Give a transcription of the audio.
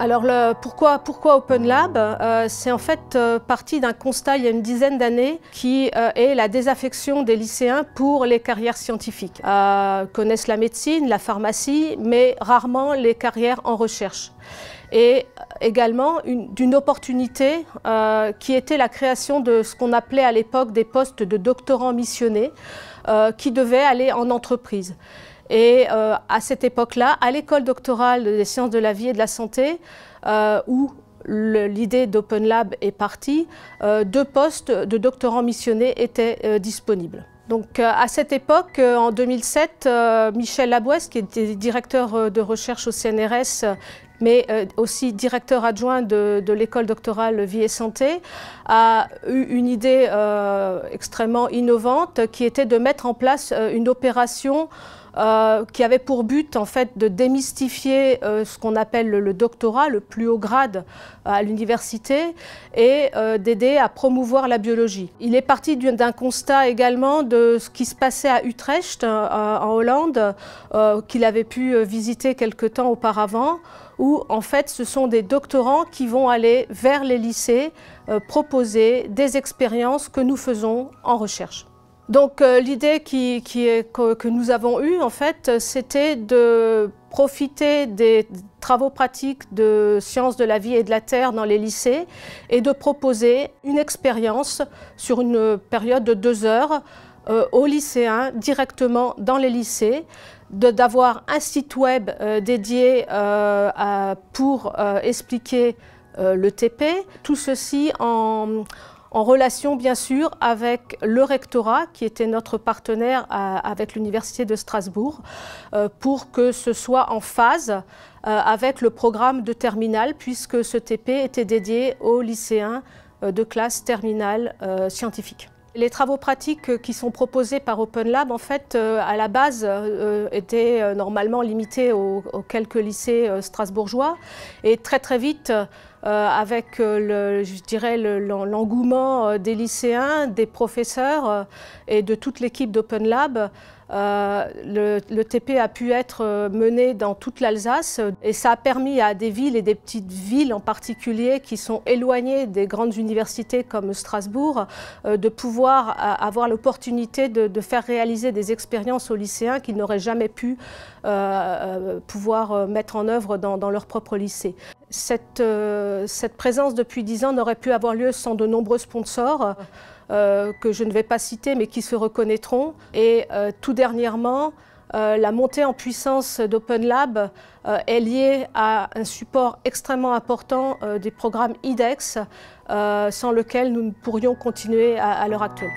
Alors pourquoi Open Lab? C'est en fait parti d'un constat il y a une dizaine d'années qui est la désaffection des lycéens pour les carrières scientifiques. Connaissent la médecine, la pharmacie, mais rarement les carrières en recherche. Et également d'une opportunité qui était la création de ce qu'on appelait à l'époque des postes de doctorants missionnés qui devaient aller en entreprise. Et à cette époque-là, à l'école doctorale des sciences de la vie et de la santé, où l'idée d'Open Lab est partie, 2 postes de doctorants missionnés étaient disponibles. Donc à cette époque, en 2007, Michel Labouesse, qui était directeur de recherche au CNRS, mais aussi directeur adjoint de l'école doctorale Vie et Santé, a eu une idée extrêmement innovante qui était de mettre en place une opération qui avait pour but en fait de démystifier ce qu'on appelle le doctorat, le plus haut grade à l'université, et d'aider à promouvoir la biologie. Il est parti d'un constat également de ce qui se passait à Utrecht en Hollande, qu'il avait pu visiter quelque temps auparavant, où en fait ce sont des doctorants qui vont aller vers les lycées proposer des expériences que nous faisons en recherche. Donc l'idée que nous avons eue, en fait, c'était de profiter des travaux pratiques de sciences de la vie et de la terre dans les lycées et de proposer une expérience sur une période de 2 heures aux lycéens directement dans les lycées, d'avoir un site web dédié pour expliquer le TP, tout ceci en relation bien sûr avec le rectorat qui était notre partenaire avec l'Université de Strasbourg pour que ce soit en phase avec le programme de terminale, puisque ce TP était dédié aux lycéens de classe terminale scientifique. Les travaux pratiques qui sont proposés par Open Lab, en fait, à la base, étaient normalement limités aux quelques lycées strasbourgeois. Et très vite, avec je dirais l'engouement des lycéens, des professeurs et de toute l'équipe d'Open Lab, le TP a pu être mené dans toute l'Alsace et ça a permis à des villes et des petites villes en particulier qui sont éloignées des grandes universités comme Strasbourg de pouvoir avoir l'opportunité de faire réaliser des expériences aux lycéens qu'ils n'auraient jamais pu pouvoir mettre en œuvre dans leur propre lycée. Cette présence depuis 10 ans n'aurait pu avoir lieu sans de nombreux sponsors que je ne vais pas citer mais qui se reconnaîtront. Et tout dernièrement, la montée en puissance d'Open Lab est liée à un support extrêmement important des programmes IDEX sans lequel nous ne pourrions continuer à l'heure actuelle.